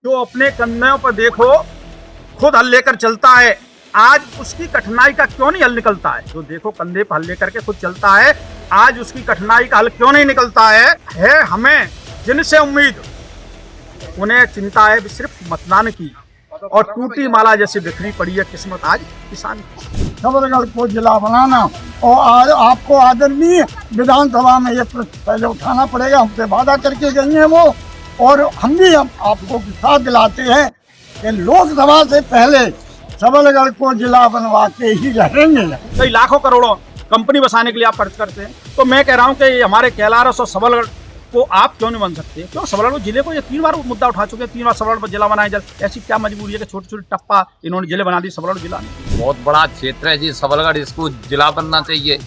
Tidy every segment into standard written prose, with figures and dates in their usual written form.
जो अपने कंधों पर देखो खुद हल लेकर चलता है, आज उसकी कठिनाई का क्यों नहीं हल निकलता है? जो देखो कंधे पर हल लेकर के खुद चलता है, आज उसकी कठिनाई का हल क्यों नहीं निकलता है हमें जिनसे उम्मीद, उन्हें चिंता है सिर्फ मतदान की, और टूटी माला जैसी बिखरी पड़ी है किस्मत आज किसान की। सबलगढ़ को जिला बनाना और आज आपको आदरणीय विधानसभा में ये प्रश्न पहले उठाना पड़ेगा। हमसे वादा करके गई हैं वो, और हम भी आपको साथ दिलाते हैं कि लोकसभा से पहले सबलगढ़ को जिला बनवा के ही रहेंगे। कई लाखों करोड़ों कंपनी बसाने के लिए आप खर्च करते हैं, तो मैं कह रहा हूँ कि हमारे कैलारस और सबलगढ़ को आप क्यों नहीं बन सकते? क्यों सबलगढ़ जिले को ये 3 बार मुद्दा उठा चुके हैं, 3 बार सबलगढ़ पर जिला बनाए, ऐसी क्या मजबूरी है कि छोटी छोटी टप्पा इन्होंने जिले बना दी, सबलगढ़ जिला नहीं? बहुत बड़ा क्षेत्र है जी सबलगढ़, इसको जिला बनना चाहिए।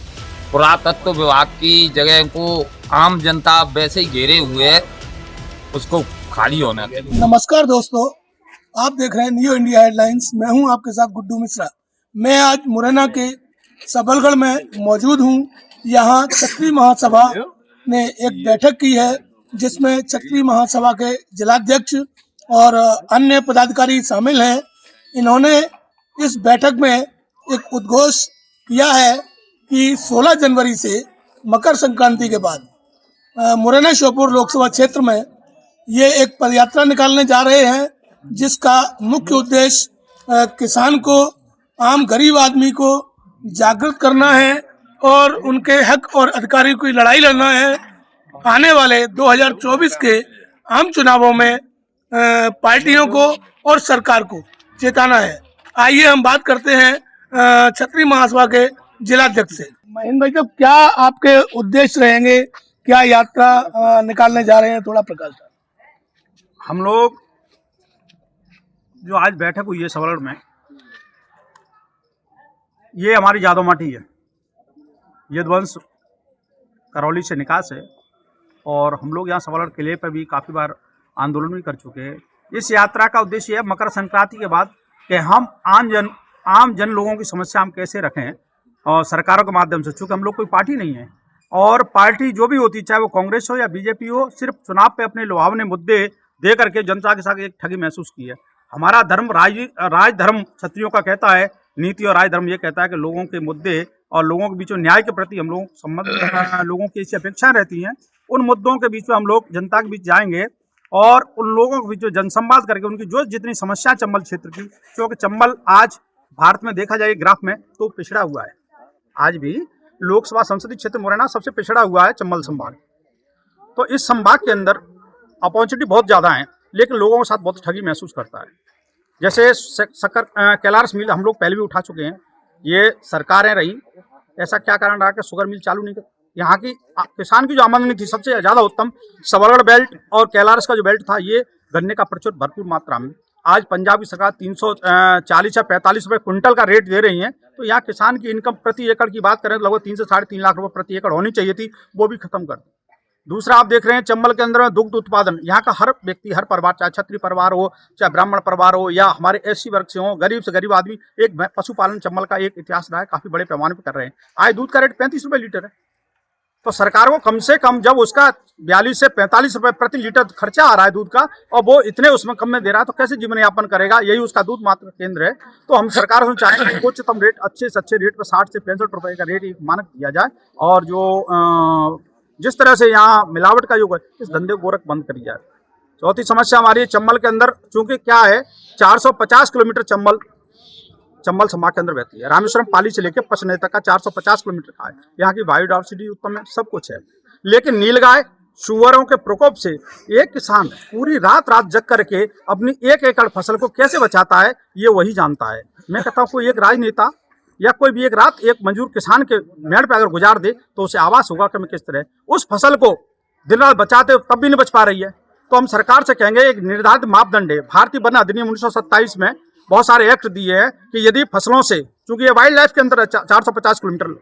पुरातत्व विभाग की जगह को आम जनता वैसे ही घेरे हुए है, उसको खाली होना चाहिए। नमस्कार दोस्तों, आप देख रहे हैं न्यू इंडिया हेडलाइंस। मैं हूं आपके साथ गुड्डू मिश्रा। मैं आज मुरैना के सबलगढ़ में मौजूद हूं। यहां क्षत्रिय महासभा ने एक बैठक की है, जिसमें क्षत्रिय महासभा के जिलाध्यक्ष और अन्य पदाधिकारी शामिल हैं। इन्होंने इस बैठक में एक उद्घोष किया है कि 16 जनवरी से मकर संक्रांति के बाद मुरैना श्योपुर लोकसभा क्षेत्र में ये एक पदयात्रा निकालने जा रहे हैं, जिसका मुख्य उद्देश्य किसान को, आम गरीब आदमी को जागृत करना है और उनके हक और अधिकारों की लड़ाई लड़ना है। आने वाले 2024 के आम चुनावों में पार्टियों को और सरकार को चेताना है। आइए हम बात करते हैं क्षत्रिय महासभा के जिलाध्यक्ष से। महेंद्र भाई, साहब क्या आपके उद्देश्य रहेंगे, क्या यात्रा निकालने जा रहे हैं, थोड़ा प्रकाश डालें। हम लोग जो आज बैठक हुई है सबलगढ़ में, ये हमारी जादव माटी है, यदुवंश करौली से निकास है, और हम लोग यहाँ सबलगढ़ किले पर भी काफ़ी बार आंदोलन भी कर चुके हैं। इस यात्रा का उद्देश्य है मकर संक्रांति के बाद कि हम आम जन लोगों की समस्या हम कैसे रखें, और सरकारों के माध्यम से, चूँकि हम लोग कोई पार्टी नहीं है, और पार्टी जो भी होती, चाहे वो कांग्रेस हो या बीजेपी हो, सिर्फ चुनाव पे अपने लुभावने मुद्दे दे करके जनता के साथ एक ठगी महसूस की है। हमारा धर्म राज धर्म क्षत्रियों का कहता है, नीति और राज धर्म ये कहता है कि लोगों के मुद्दे और लोगों के बीच में न्याय के प्रति हम लोग संबंध, लोगों की ऐसी अपेक्षाएं रहती हैं, उन मुद्दों के बीच में हम लोग जनता के बीच जाएंगे और उन लोगों के बीच में जनसंवाद करके उनकी जो जितनी समस्या चंबल क्षेत्र की, क्योंकि चंबल आज भारत में देखा जाए ग्राफ में तो पिछड़ा हुआ है। आज भी लोकसभा संसदीय क्षेत्र मुरैना सबसे पिछड़ा हुआ है चंबल संभाग। तो इस संभाग के अंदर अपॉर्चुनिटी बहुत ज़्यादा है, लेकिन लोगों के साथ बहुत ठगी महसूस करता है। जैसे शक्कर कैलारस मिल हम लोग पहले भी उठा चुके हैं, ये सरकारें रही, ऐसा क्या कारण रहा कि शुगर मिल चालू नहीं कर? यहाँ की किसान की जो आमदनी थी सबसे ज़्यादा उत्तम सबलगढ़ बेल्ट और कैलारस का जो बेल्ट था, ये गन्ने का प्रचुर भरपूर मात्रा में। आज पंजाब की सरकार 340 या 45 रुपये क्विंटल का रेट दे रही है, तो यहाँ किसान की इनकम प्रति एकड़ की बात करें तो लगभग 3 से 3.5 लाख रुपये प्रति एकड़ होनी चाहिए थी, वो भी खत्म कर दी। दूसरा, आप देख रहे हैं चंबल के अंदर में दुग्ध उत्पादन, यहाँ का हर व्यक्ति, हर परिवार, चाहे क्षत्रिय परिवार हो, चाहे ब्राह्मण परिवार हो, या हमारे एससी वर्ग से हो, गरीब से गरीब आदमी, एक पशुपालन चंबल का एक इतिहास रहा है, काफ़ी बड़े पैमाने पर कर रहे हैं। आज दूध का रेट 35 रुपये लीटर है, तो सरकार को कम से कम, जब उसका 42 से 45 रुपये प्रति लीटर खर्चा आ रहा है दूध का, और वो इतने उसमें कम में दे रहा है, तो कैसे जीवन यापन करेगा? यही उसका दूध मात्र केंद्र है। तो हम सरकार से चाहेंगे उच्चतम रेट, अच्छे से अच्छे रेट पर 60 से 65 रुपये का रेट एक मानक दिया जाए, और जो जिस तरह से यहाँ मिलावट का युग है, इस धंधे को गोरख बंद करी जाए। चौथी समस्या हमारी चंबल के अंदर, चूंकि क्या है, 450 किलोमीटर चंबल संभाग के अंदर बहती है। रामेश्वरम पाली से लेकर पचनई तक का 450 किलोमीटर का है। यहाँ की बायोडाइवर्सिटी उत्तम है, सब कुछ है, लेकिन नीलगाय सुअरों के प्रकोप से एक किसान पूरी रात जग करके अपनी 1 एकड़ फसल को कैसे बचाता है, ये वही जानता है। मैं कहता हूँ कोई एक राजनेता या कोई भी एक रात एक मजदूर किसान के मेड़ पे अगर गुजार दे, तो उसे आवास होगा कि मैं किस तरह उस फसल को दिन रात बचाते तब भी नहीं बच पा रही है। तो हम सरकार से कहेंगे, एक निर्धारित मापदंड है, भारतीय वन अधिनियम 1927 में बहुत सारे एक्ट दिए हैं कि यदि फसलों से, चूंकि ये वाइल्ड लाइफ के अंदर 450 किलोमीटर,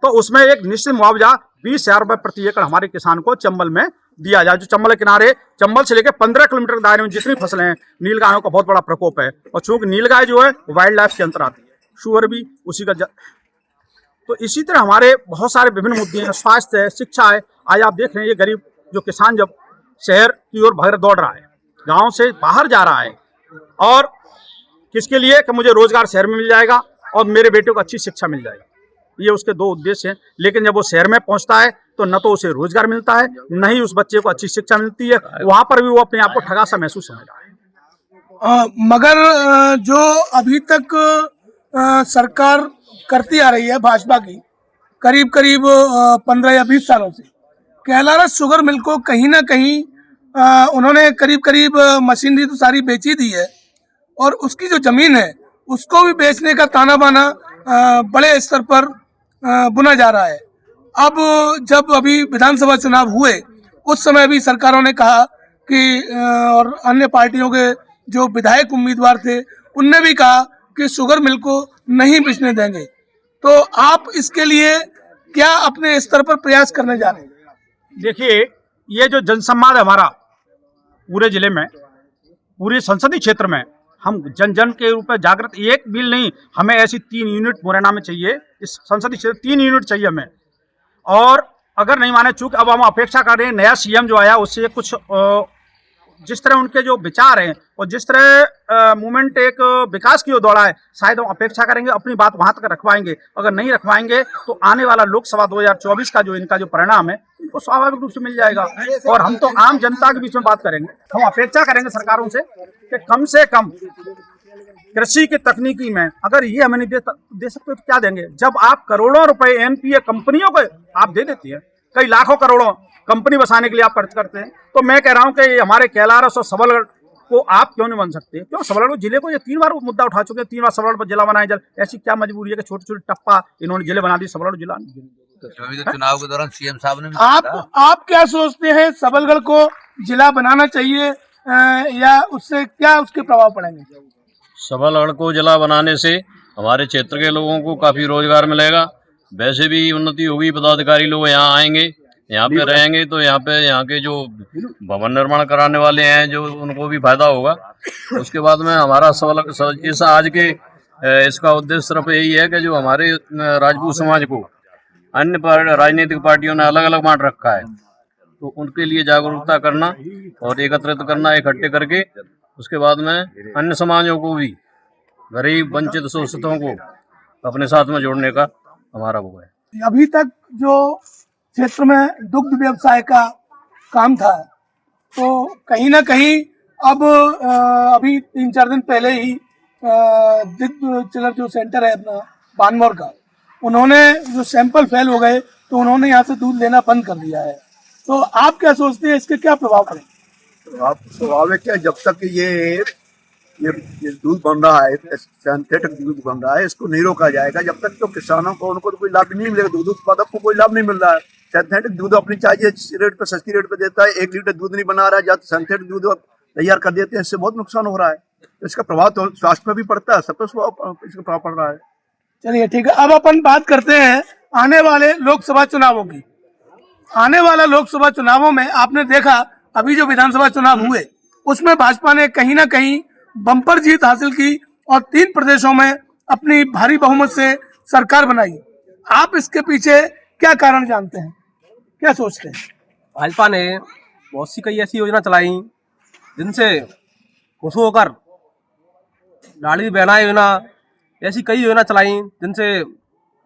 तो उसमें एक निश्चित मुआवजा 20,000 रुपये प्रति एकड़ हमारे किसान को चंबल में दिया जाए। जो चंबल के किनारे, चंबल से लेकर 15 किलोमीटर के दायरे में जितनी फसलें हैं, नीलगायों का बहुत बड़ा प्रकोप है, और चूंकि नीलगाय जो है वाइल्ड लाइफ के अंतर आती है, शुअर भी उसी का तो इसी तरह हमारे बहुत सारे विभिन्न मुद्दे हैं, स्वास्थ्य है, शिक्षा है। आज आप देख रहे हैं ये गरीब जो किसान जब शहर की ओर भाग दौड़ रहा है, गांव से बाहर जा रहा है, और किसके लिए कि मुझे रोजगार शहर में मिल जाएगा और मेरे बेटे को अच्छी शिक्षा मिल जाएगी। ये उसके दो उद्देश्य हैं। लेकिन जब वो शहर में पहुंचता है तो न तो उसे रोजगार मिलता है, न ही उस बच्चे को अच्छी शिक्षा मिलती है। वहां पर भी वो अपने आप को ठगा सा महसूस समझ रहा है। मगर जो अभी तक सरकार करती आ रही है भाजपा की, करीब करीब 15 या 20 सालों से, कैलारस शुगर मिल को कहीं ना कहीं उन्होंने करीब करीब मशीनरी तो सारी बेची दी है, और उसकी जो जमीन है उसको भी बेचने का ताना बाना बड़े स्तर पर बुना जा रहा है। अब जब अभी विधानसभा चुनाव हुए उस समय भी सरकारों ने कहा कि और अन्य पार्टियों के जो विधायक उम्मीदवार थे उनने भी कहा कि शुगर मिल को नहीं बेचने देंगे। तो आप इसके लिए क्या अपने स्तर पर प्रयास करने जा रहे हैं? देखिए, ये जो जनसंवाद है हमारा पूरे जिले में, पूरे संसदीय क्षेत्र में, हम जन जन के रूप में जागृत, एक बिल नहीं, हमें ऐसी 3 यूनिट मुरैना में चाहिए। इस संसदीय क्षेत्र 3 यूनिट चाहिए हमें। और अगर नहीं माने, चूंकि अब हम अपेक्षा कर रहे हैं नया सीएम जो आया उससे कुछ जिस तरह उनके जो विचार हैं और जिस तरह मूवमेंट एक विकास की ओर दौड़ा है, शायद हम अपेक्षा करेंगे अपनी बात वहां तक रखवाएंगे। अगर नहीं रखवाएंगे तो आने वाला लोकसभा 2024 का जो इनका जो परिणाम है इनको स्वाभाविक रूप से मिल जाएगा। और हम तो आम जनता के बीच में बात करेंगे। हम अपेक्षा करेंगे सरकारों से कम कृषि की तकनीकी में अगर ये हमें नहीं दे सकते तो क्या देंगे। जब आप करोड़ों रुपए एनपीए कंपनियों को आप दे देती है, कई लाखों करोड़ों कंपनी बसाने के लिए आप खर्च करते हैं, तो मैं कह रहा हूं कि हमारे कैलारस और सबलगढ़ को आप क्यों नहीं बन सकते? क्यों सबलगढ़ जिले को ये 3 बार मुद्दा उठा चुके हैं, 3 बार सबलगढ़ पर जिला बनाए जल, ऐसी क्या मजबूरी है कि छोटे छोटे टप्पा इन्होंने जिले बना दी, सबलगढ़ जिला नहीं। तो चुनाव के दौरान सीएम साहब ने आप क्या सोचते हैं, सबलगढ़ को जिला बनाना चाहिए या उससे क्या उसके प्रभाव पड़ेंगे? सबलगढ़ को जिला बनाने से हमारे क्षेत्र के लोगों को काफ़ी रोजगार मिलेगा, वैसे भी उन्नति होगी। पदाधिकारी लोग यहाँ आएंगे, यहाँ पे रहेंगे, तो यहाँ के जो भवन निर्माण कराने वाले हैं जो उनको भी फायदा होगा। उसके बाद में हमारा सबलगढ़ इस आज के इसका उद्देश्य सिर्फ यही है कि जो हमारे राजपूत समाज को अन्य राजनीतिक पार्टियों ने अलग अलग बांट रखा है, तो उनके लिए जागरूकता करना और एकत्रित करना, इकट्ठे करके उसके बाद में अन्य समाजों को भी, गरीब वंचित शोषितों को अपने साथ में जोड़ने का हमारा वो है। अभी तक जो क्षेत्र में दुग्ध व्यवसाय का काम था, तो कहीं ना कहीं अब अभी 3-4 दिन पहले ही दुग्ध चिलर जो सेंटर है अपना बानमोर का, उन्होंने जो सैंपल फेल हो गए तो उन्होंने यहाँ से दूध लेना बंद कर दिया है। तो आप क्या सोचते हैं, इसके क्या प्रभाव पड़ेंगे? तो आप स्वाभाविक है, जब तक ये दूध बन रहा है, सिंथेटिक दूध बन रहा है, इसको नहीं रोका जाएगा जब तक तो किसानों को उनको तो कोई लाभ नहीं मिलेगा, दूध उत्पादक को कोई लाभ नहीं मिल रहा है। सिंथेटिक दूध अपनी चाहिए रेट पे, सस्ती रेट पे देता है, 1 लीटर दूध नहीं बना रहा है, जब सिंथेटिक दूध तैयार कर देते हैं, इससे बहुत नुकसान हो रहा है। तो इसका प्रभाव तो स्वास्थ्य पे भी पड़ता है, सब पे इसका प्रभाव पड़ रहा है। चलिए ठीक है, अब अपन बात करते हैं आने वाले लोकसभा चुनावों की। आने वाला लोकसभा चुनावों में आपने देखा अभी जो विधानसभा चुनाव हुए उसमें भाजपा ने कहीं ना कहीं बम्पर जीत हासिल की और 3 प्रदेशों में अपनी भारी बहुमत से सरकार बनाई। आप इसके पीछे क्या कारण जानते हैं, क्या सोचते हैं? भाजपा ने बहुत सी कई ऐसी योजना चलाई जिनसे खुश होकर, लाडली बहना योजना, ऐसी कई योजना चलाई जिनसे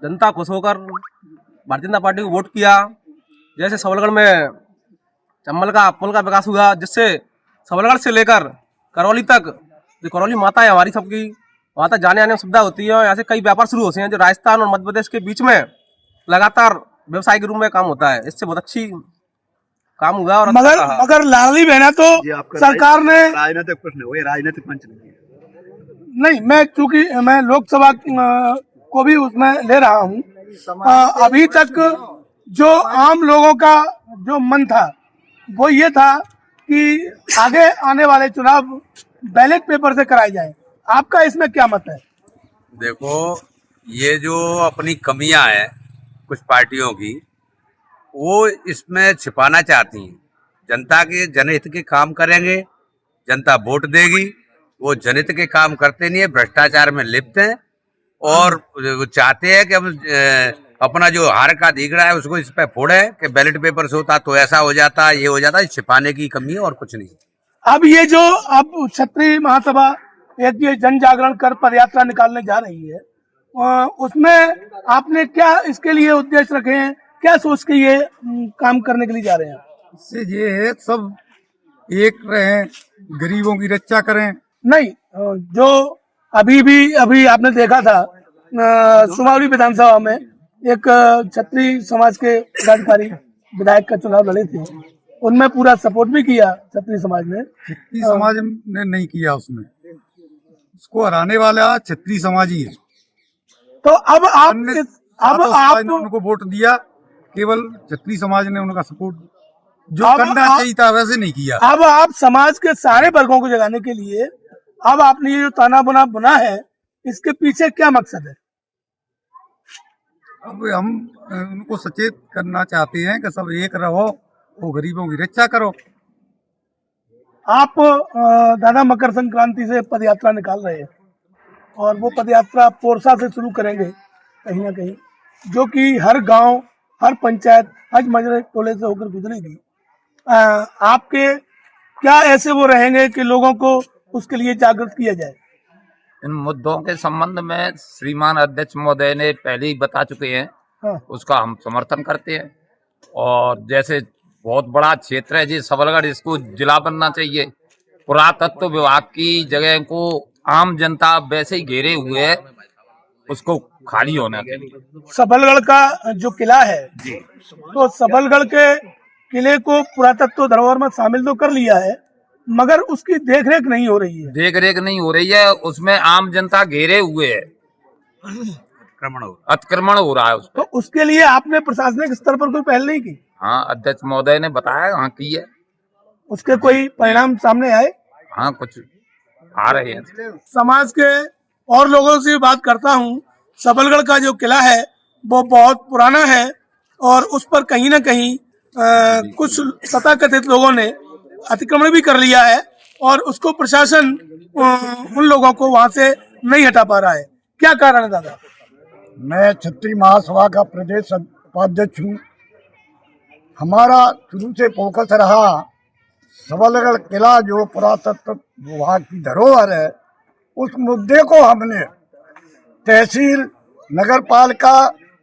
जनता खुश होकर भारतीय जनता पार्टी को वोट किया। जैसे सबलगढ़ में चंबल का पुल का विकास हुआ, जिससे सबलगढ़ से लेकर करौली तक, जो करौली माता है हमारी सबकी, वहाँ तक जाने आने में सुविधा होती है। और यहाँ से कई व्यापार शुरू होते हैं जो राजस्थान और मध्य प्रदेश के बीच में लगातार व्यवसाय के रूप में काम होता है। इससे बहुत अच्छी काम हुआ। और मगर लाडली बहना तो सरकार ने राजनीतिक प्रश्न हो, राजनीतिक मंच नहीं, मैं चूंकि मैं लोकसभा को भी उसमें ले रहा हूँ, अभी तक जो आम लोगों का जो मन था वो ये था कि आगे आने वाले चुनाव बैलेट पेपर से कराए जाए। आपका इसमें क्या मत है? देखो, ये जो अपनी कमियां हैं कुछ पार्टियों की, वो इसमें छिपाना चाहती हैं। जनता के जनहित के काम करेंगे, जनता वोट देगी। वो जनहित के काम करते नहीं है, भ्रष्टाचार में लिप्त हैं और वो चाहते हैं कि हम अपना जो हार का दिखड़ा है उसको इस पे फोड़े कि बैलेट पेपर से होता तो ऐसा हो जाता, ये हो जाता। छिपाने की कमी है और कुछ नहीं। अब ये जो अब क्षत्रिय महासभा एक ये जन जागरण कर पद यात्रा निकालने जा रही है, उसमें आपने क्या इसके लिए उद्देश्य रखे हैं, क्या सोच के ये काम करने के लिए जा रहे हैं? इससे ये है सब एक रहें, गरीबों की रक्षा करें। नहीं, जो अभी आपने देखा था सुमावली विधानसभा में एक क्षत्रिय समाज के पदाधिकारी विधायक का चुनाव लड़े थे, उनमें पूरा सपोर्ट भी किया क्षत्रिय समाज ने। क्षत्रिय समाज ने नहीं किया, उसमें उसको हराने वाला क्षत्रिय समाज ही है। तो अब आप ने उनको वोट दिया, केवल क्षत्रिय समाज ने उनका सपोर्ट जो करना चाहिए था वैसे नहीं किया। अब आप समाज के सारे वर्गों को जगाने के लिए अब आपने ये जो ताना बाना बुना है, इसके पीछे क्या मकसद है? अब हम उनको सचेत करना चाहते हैं कि सब एक रहो, वो गरीबों की रक्षा करो। आप दादा मकर संक्रांति से पदयात्रा निकाल रहे हैं और वो पदयात्रा पोरसा से शुरू करेंगे कहीं ना कहीं, जो कि हर गांव, हर पंचायत, हर मजरे टोले से होकर गुजरेगी। आपके क्या ऐसे वो रहेंगे कि लोगों को उसके लिए जागृत किया जाए? इन मुद्दों के संबंध में श्रीमान अध्यक्ष महोदय ने पहले ही बता चुके हैं। हाँ। उसका हम समर्थन करते हैं। और जैसे बहुत बड़ा क्षेत्र है जी सबलगढ़, इसको जिला बनना चाहिए। पुरातत्व विभाग की जगह को आम जनता वैसे ही घेरे हुए है, उसको खाली होना चाहिए। सबलगढ़ का जो किला है, तो सबलगढ़ के किले को पुरातत्व धरोहर में शामिल तो कर लिया है, मगर उसकी देखरेख नहीं हो रही है। देखरेख नहीं हो रही है, उसमें आम जनता घेरे हुए है, अतिक्रमण हो रहा है उसको। तो उसके लिए आपने प्रशासनिक स्तर पर कोई पहल नहीं की? हाँ, अध्यक्ष महोदय ने बताया, हाँ की है। उसके कोई परिणाम सामने आए? हाँ, कुछ आ रहे हैं। समाज के और लोगों से बात करता हूँ। सबलगढ़ का जो किला है वो बहुत पुराना है और उस पर कहीं ना कहीं कुछ तथाकथित लोगों ने अतिक्रमण भी कर लिया है और उसको प्रशासन उन लोगों को वहां से नहीं हटा पा रहा है। क्या कारण है दादा? मैं क्षत्रिय महासभा का प्रदेश उपाध्यक्ष हूँ। हमारा शुरू से फोकस रहा सबलगढ़ किला जो पुरातत्व विभाग की धरोहर है, उस मुद्दे को हमने तहसील, नगर पालिका,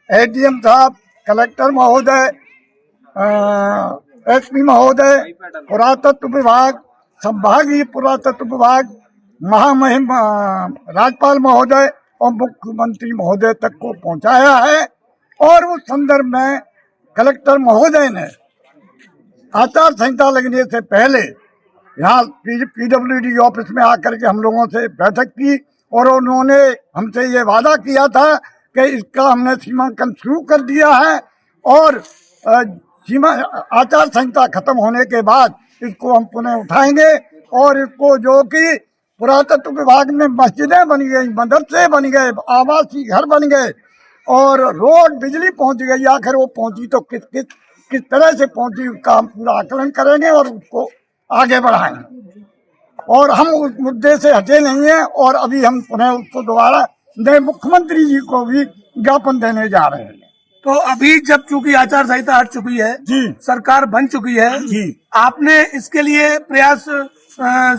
एडीएम साहब, कलेक्टर महोदय, एसपी महोदय, पुरातत्व विभाग, संभागीय पुरातत्व विभाग, महामहिम राज्यपाल महोदय और मुख्यमंत्री महोदय तक को पहुंचाया है। और उस संदर्भ में कलेक्टर महोदय ने आचार संहिता लगने से पहले यहाँ पीडब्ल्यूडी ऑफिस में आकर के हम लोगों से बैठक की और उन्होंने हमसे ये वादा किया था कि इसका हमने सीमांकन शुरू कर दिया है और सीमा आचार संहिता खत्म होने के बाद इसको हम पुनः उठाएंगे और इसको जो कि पुरातत्व विभाग में मस्जिदें बन गई, मदरसे बन गए, आवासीय घर बन गए और रोड, बिजली पहुंच गई। आखिर वो पहुंची तो किस तरह से पहुंची, उसका हम पूरा आकलन करेंगे और उसको आगे बढ़ाएंगे। और हम उस मुद्दे से हटे नहीं हैं और अभी हम पुनः उसको दोबारा नए मुख्यमंत्री जी को भी ज्ञापन देने जा रहे हैं। तो अभी जब चूंकि आचार संहिता हट चुकी है जी, सरकार बन चुकी है जी, आपने इसके लिए प्रयास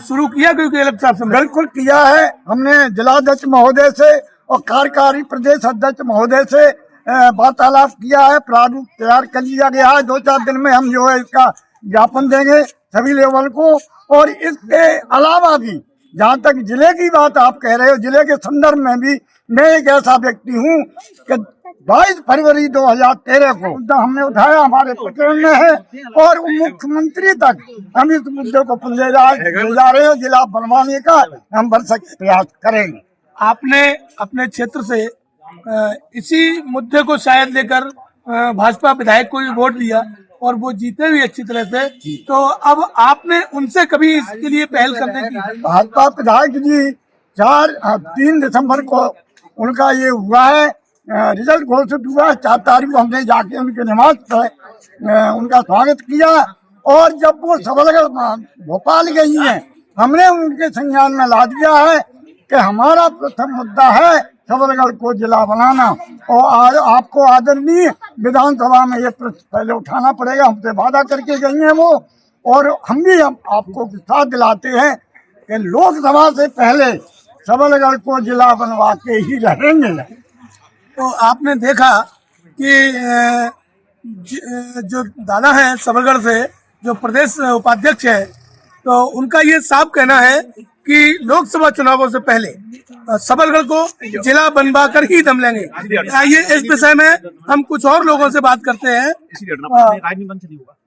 शुरू किया? क्योंकि अलग साहब से बिल्कुल किया है। हमने जिलाध्यक्ष महोदय से और कार्यकारी प्रदेश अध्यक्ष महोदय से वार्तालाप किया है, प्रारूप तैयार कर लिया गया है। 2-4 दिन में हम जो है इसका ज्ञापन देंगे सभी लेवल को। और इसके अलावा भी जहाँ तक जिले की बात आप कह रहे हो, जिले के संदर्भ में भी मैं एक ऐसा व्यक्ति हूँ कि 22 फरवरी 2013 को मुद्दा हमने उठाया, हमारे पत्र में है और मुख्यमंत्री तक हम इस मुद्दे को ले जा रहे हो। जिला बनवाने का हम भरसक प्रयास करेंगे। आपने अपने क्षेत्र से इसी मुद्दे को शायद लेकर भाजपा विधायक को भी वोट दिया और वो जीते भी अच्छी तरह से, तो अब आपने उनसे कभी इसके लिए पहल करने की? भाजपा विधायक जी 3 दिसंबर को उनका ये हुआ है, रिजल्ट घोषित हुआ। 4 तारीख को हमने जाके उनके निवास पर उनका स्वागत किया और जब वो सबलगढ़ भोपाल गई हैं, हमने उनके संज्ञान में ला दिया है कि हमारा प्रथम मुद्दा है सबलगढ़ को जिला बनाना और आपको आदरणीय विधानसभा में ये प्रश्न पहले उठाना पड़ेगा। हमसे वादा करके गई हैं वो और हम भी आपको साथ दिलाते हैं कि लोकसभा से पहले सबलगढ़ को जिला बनवा के ही रहेंगे। तो आपने देखा कि जो दादा हैं सबलगढ़ से, जो प्रदेश उपाध्यक्ष है, तो उनका ये साफ कहना है कि लोकसभा चुनावों से पहले सबलगढ़ को जिला बनवा कर ही दम लेंगे। आइए इस विषय में हम कुछ और लोगों से बात करते हैं।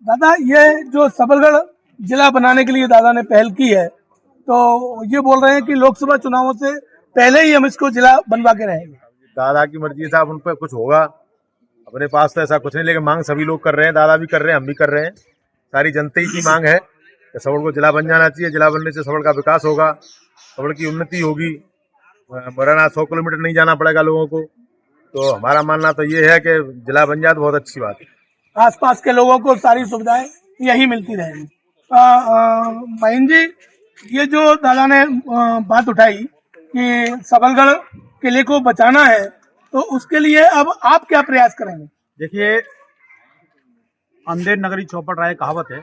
दादा, ये जो सबलगढ़ जिला बनाने के लिए दादा ने पहल की है, तो ये बोल रहे हैं कि लोकसभा चुनावों से पहले ही हम इसको जिला बनवा के रहेंगे। दादा की मर्जी साहब, उन पर कुछ होगा, अपने पास तो ऐसा कुछ नहीं, लेकिन मांग सभी लोग कर रहे हैं, दादा भी कर रहे हैं, हम भी कर रहे हैं, सारी जनता की मांग है कि सबल को जिला बन जाना चाहिए। जिला बनने से सबल का विकास होगा, सबल की उन्नति होगी, मुरैना 100 किलोमीटर नहीं जाना पड़ेगा लोगों को। तो हमारा मानना तो ये है कि जिला बन जाए तो बहुत अच्छी बात है, आसपास के लोगों को सारी सुविधाएं यही मिलती रहेंगी। महेंद्र जी, ये जो दादा ने बात उठाई कि सबलगढ़ किले को बचाना है, तो उसके लिए अब आप क्या प्रयास करेंगे? देखिए, अंधेर नगरी चौपट राय कहावत है,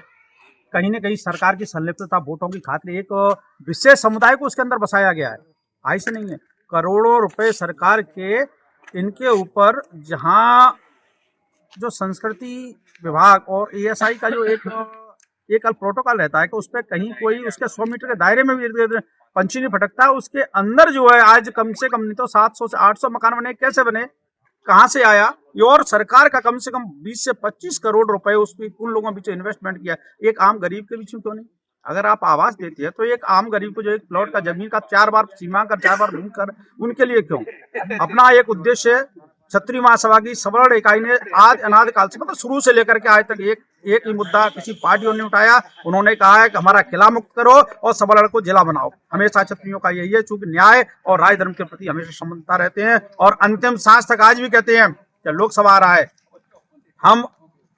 कहीं न कहीं सरकार की संलिप्तता वोटों की खातिर एक विशेष समुदाय को उसके अंदर बसाया गया है। ऐसे नहीं है, करोड़ों रुपए सरकार के इनके ऊपर, जहां जो संस्कृति विभाग और ASI का जो एक प्रोटोकॉल रहता है कि उस पर कहीं कोई उसके 100 मीटर के दायरे में भी पंछी नहीं फटकता, उसके अंदर जो है आज कम से कम नहीं तो 700 से 800 मकान बने। कैसे बने, कहाँ से आया ये? और सरकार का कम से कम 20 से 25 करोड़ रुपए उस पर उन लोगों के बीच इन्वेस्टमेंट किया, एक आम गरीब के बीच में क्यों नहीं? अगर आप आवास देती है तो एक आम गरीब को जो एक प्लॉट का जमीन का 4 बार सीमा कर 4 बार भूमि कर, उनके लिए क्यों? अपना एक उद्देश्य क्षत्रिय महासभा की सबलगढ़ इकाई ने आज अनाद काल से, मतलब शुरू से लेकर के आज तक एक ही मुद्दा किसी पार्टियों ने उठाया। उन्होंने कहा है कि हमारा किला मुक्त करो और सबलगढ़ को जिला बनाओ। हमेशा क्षत्रियों का यही है, चूंकि न्याय और राय धर्म के प्रति हमेशा समझता रहते हैं और अंतिम सांस तक आज भी कहते हैं कि लोकसभा आ रहा है, हम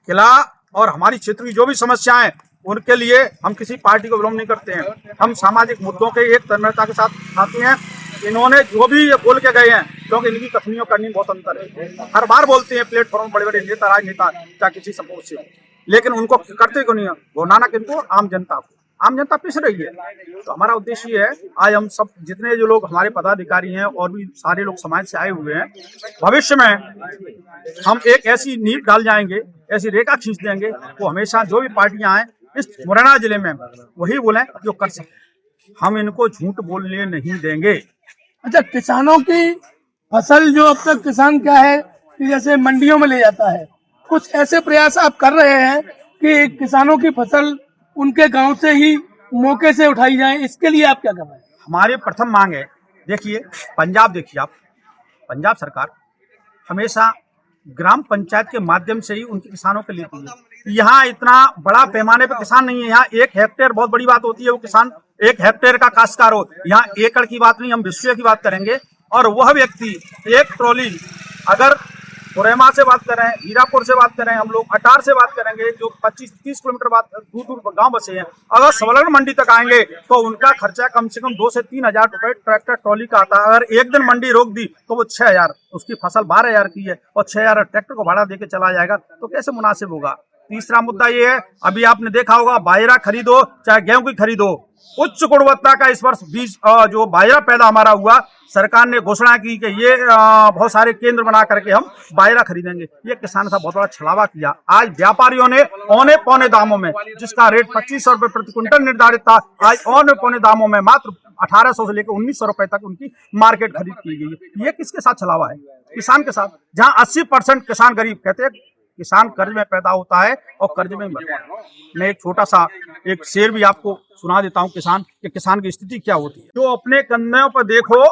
किला और हमारी क्षेत्र की जो भी समस्याएं उनके लिए हम किसी पार्टी को विलोम नहीं करते हैं। हम सामाजिक मुद्दों के एक तन्मयता के साथ आते हैं। इन्होंने जो भी ये बोल के गए हैं, क्योंकि इनकी कथनियों करनी बहुत अंतर है। हर बार बोलते हैं प्लेटफॉर्म बड़े बड़े नेता, राजनेता, चाहे किसी सपोर्ट से, लेकिन उनको करते क्यों नहीं है? भुनाना किनको? आम जनता को। आम जनता पिस रही है। तो हमारा उद्देश्य ये है, आज हम सब जितने जो लोग हमारे पदाधिकारी हैं और भी सारे लोग समाज से आए हुए हैं, भविष्य में हम एक ऐसी नींव डाल जाएंगे, ऐसी रेखा खींच देंगे, वो हमेशा जो भी पार्टियां आए इस मुरैना जिले में वही बोले जो कर सकते। हम इनको झूठ बोलने नहीं देंगे। अच्छा, किसानों की फसल जो अब तक किसान क्या है कि जैसे मंडियों में ले जाता है, कुछ ऐसे प्रयास आप कर रहे हैं कि किसानों की फसल उनके गांव से ही मौके से उठाई जाए, इसके लिए आप क्या कर रहे हैं? हमारी प्रथम मांग है, देखिए पंजाब, देखिए आप, पंजाब सरकार हमेशा ग्राम पंचायत के माध्यम से ही उनके किसानों के लिए है। यहाँ इतना बड़ा पैमाने पर किसान नहीं है। यहाँ 1 हेक्टेयर बहुत बड़ी बात होती है, वो किसान 1 हेक्टेयर का काश्तकार हो। यहाँ एकड़ की बात नहीं, हम विश्व की बात करेंगे। और वह व्यक्ति 1 ट्रॉली, अगर कोरेमा से बात करें, हीरापुर से बात करें, हम लोग अटार से बात करेंगे, जो 25-30 किलोमीटर दूर दूर गांव बसे हैं, अगर सबलगढ़ मंडी तक आएंगे तो उनका खर्चा कम से कम 2 से 3 हजार रुपए ट्रैक्टर ट्रॉली का आता है। अगर एक दिन मंडी रोक दी तो वो 6 हजार, उसकी फसल 12 हजार की है और 6 हजार ट्रैक्टर को भाड़ा देके चला जाएगा, तो कैसे मुनासिब होगा? तीसरा मुद्दा ये है, अभी आपने देखा होगा, बाजरा खरीदो चाहे गेहूं की खरीदो, उच्च गुणवत्ता का इस वर्ष बीज जो बाजरा पैदा हमारा हुआ, सरकार ने घोषणा की कि ये बहुत सारे केंद्र बना करके हम बाजरा खरीदेंगे। ये किसान का बहुत बड़ा छलावा किया। आज व्यापारियों ने औने पौने दामों में, जिसका रेट 2500 रुपए प्रति क्विंटल निर्धारित था, आज औने पौने दामों में मात्र 1800 से लेकर 1900 रुपए तक उनकी मार्केट खरीद की गई है। ये किसके साथ छलावा है? किसान के साथ। जहाँ 80% किसान गरीब, कहते हैं किसान कर्ज में पैदा होता है और कर्ज में मरता है। मैं एक छोटा सा एक शेर भी आपको सुना देता हूँ किसान की स्थिति क्या होती है। जो अपने कंधों पर देखो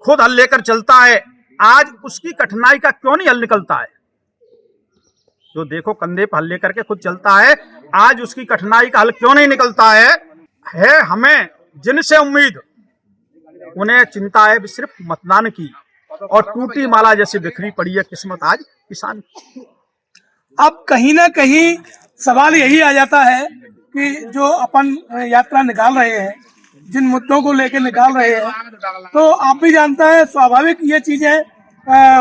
खुद हल लेकर चलता है, आज उसकी कठिनाई का क्यों नहीं हल निकलता है? जो देखो कंधे पर हल लेकर के खुद चलता है, आज उसकी कठिनाई का हल क्यों नहीं निकलता है हमें जिनसे उम्मीद, उन्हें चिंता है सिर्फ मतदान की, और टूटी माला जैसे बिखरी पड़ी है किस्मत आज किसान। अब कहीं ना कहीं सवाल यही आ जाता है कि जो अपन यात्रा निकाल रहे हैं, जिन मुद्दों को लेकर निकाल रहे हैं, तो आप भी जानता है स्वाभाविक ये चीजें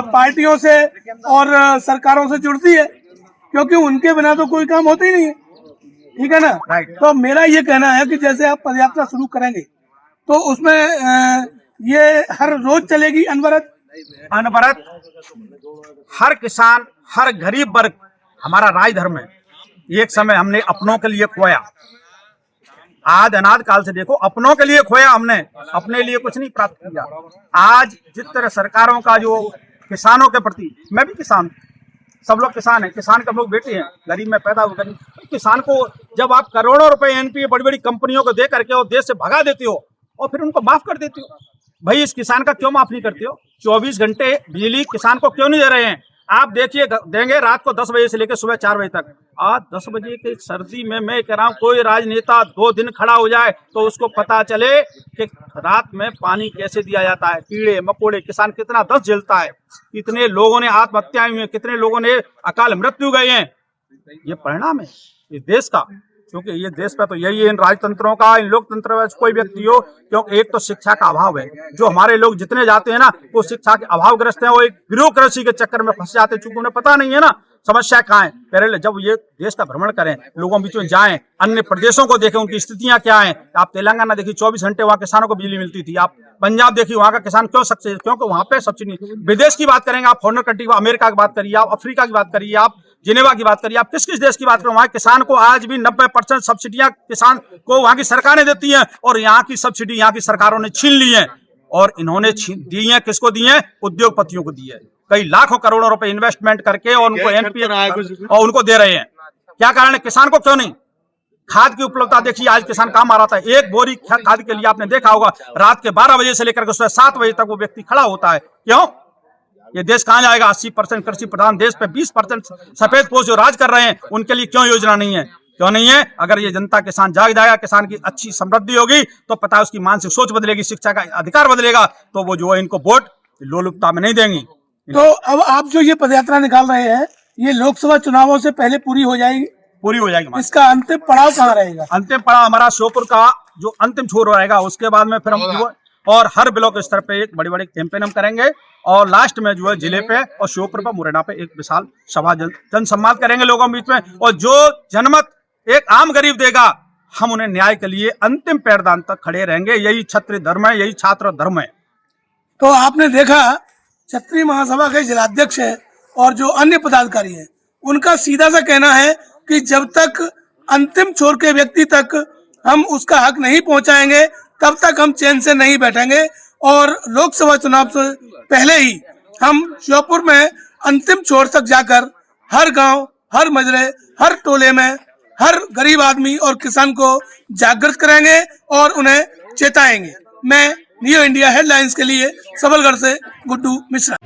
पार्टियों से और सरकारों से जुड़ती है, क्योंकि उनके बिना तो कोई काम होता ही नहीं है। ठीक है ना। राइट। तो मेरा ये कहना है कि जैसे आप पदयात्रा शुरू करेंगे तो उसमें ये हर रोज चलेगी अनवरत। अनवरत हर किसान, हर गरीब वर्ग हमारा राज धर्म है। एक समय हमने अपनों के लिए खोया, आज अनाद काल से देखो अपनों के लिए खोया हमने, अपने लिए कुछ नहीं प्राप्त किया। आज जिस तरह सरकारों का जो किसानों के प्रति, मैं भी किसान, सब लोग किसान हैं, किसान के हम लोग बेटे हैं, गरीब में पैदा हुए गरीब। किसान को जब आप करोड़ों रुपए एनपीए बड़ी बड़ी कंपनियों को दे करके और देश से भगा देते हो और फिर उनको माफ कर देते हो, भाई इस किसान का क्यों माफ नहीं करते हो? 24 घंटे बिजली किसान को क्यों नहीं दे रहे हैं? आप देखिए देंगे रात को 10 बजे से लेकर सुबह 4 बजे तक। आज 10 बजे के सर्दी में मैं कह रहा हूँ कोई राजनेता 2 दिन खड़ा हो जाए तो उसको पता चले कि रात में पानी कैसे दिया जाता है, कीड़े मकोड़े, किसान कितना दर्द झेलता है, कितने लोगों ने आत्महत्याएं हुई हैं, कितने लोगों ने अकाल मृत्यु गए हैं। ये परिणाम है इस देश का, क्योंकि ये देश पे तो यही है, इन राजतंत्रों का, इन लोकतंत्र में कोई व्यक्ति हो, क्योंकि एक तो शिक्षा का अभाव है। जो हमारे लोग जितने जाते हैं ना वो शिक्षा के अभावग्रस्त हैं, वो एक ब्यूरोक्रेसी के चक्कर में फंस जाते हैं, चूंकि उन्हें पता नहीं है ना समस्या कहाँ है। पहले जब ये देश का भ्रमण करें, लोगों बीच में जाएं, अन्य प्रदेशों को देखें उनकी स्थितियां क्या हैं। आप तेलंगाना देखिए 24 घंटे वहाँ किसानों को बिजली मिलती थी। आप पंजाब देखिए वहाँ का किसान क्यों सक्सेस, क्योंकि वहाँ पे सब्सिडी। विदेश की बात करेंगे आप, फॉरेन कंट्री, अमेरिका की बात करिए आप, अफ्रीका की बात करिए आप, जिनेवा की बात करिए आप, किस किस देश की बात करें, वहाँ किसान को आज भी 90% सब्सिडियां किसान को वहाँ की सरकारें देती हैं, और यहाँ की सब्सिडी यहाँ की सरकारों ने छीन ली है। और इन्होंने दी है, किसको दी है? उद्योगपतियों को दी है। कई लाखों करोड़ों रुपए इन्वेस्टमेंट करके और उनको एनपीए और उनको दे रहे हैं। क्या कारण है? किसान को क्यों नहीं? खाद की उपलब्धता देखिए, आज किसान काम आ रहा था, एक बोरी खाद के लिए आपने देखा होगा रात के 12 बजे से लेकर के सुबह 7 बजे तक वो व्यक्ति खड़ा होता है। क्यों? ये देश कहाँ जाएगा? 80% कृषि प्रधान देश पे 20% सफेद पोष जो राज कर रहे हैं, उनके लिए क्यों योजना नहीं है? क्यों नहीं है? अगर ये जनता किसान जाग जाएगा, किसान की अच्छी समृद्धि होगी तो पता है उसकी मानसिक सोच बदलेगी, शिक्षा का अधिकार बदलेगा, तो वो जो है इनको वोट लोलुपता में नहीं देंगी। तो अब आप जो ये पदयात्रा निकाल रहे हैं, ये लोकसभा चुनावों से पहले पूरी हो जाएगी? पूरी हो जाएगी। इसका अंतिम पड़ाव कहाँ रहेगा? अंतिम पड़ाव हमारा श्योपुर का जो अंतिम छोर रहेगा, उसके बाद में फिर हम और हर ब्लॉक स्तर पे एक बड़ी बड़ी कैंपेन हम करेंगे, और लास्ट में जो है जिले पे और श्योपुर पर मुरैना पे एक विशाल सभा जन संवाद करेंगे लोगों के बीच में। और जो जनमत एक आम गरीब देगा, हम उन्हें न्याय के लिए अंतिम पैरदान तक खड़े रहेंगे। यही क्षत्रिय धर्म है, यही छात्र धर्म है। तो आपने देखा क्षत्रिय महासभा के जिलाध्यक्ष है और जो अन्य पदाधिकारी हैं, उनका सीधा सा कहना है कि जब तक अंतिम छोर के व्यक्ति तक हम उसका हक नहीं पहुंचाएंगे तब तक हम चैन से नहीं बैठेंगे, और लोकसभा चुनाव से पहले ही हम श्योपुर में अंतिम छोर तक जाकर हर गांव, हर मजरे, हर टोले में हर गरीब आदमी और किसान को जागृत करेंगे और उन्हें चेताएंगे। मैं न्यू इंडिया हेडलाइंस के लिए सबलगढ़ से गुड्डू मिश्रा।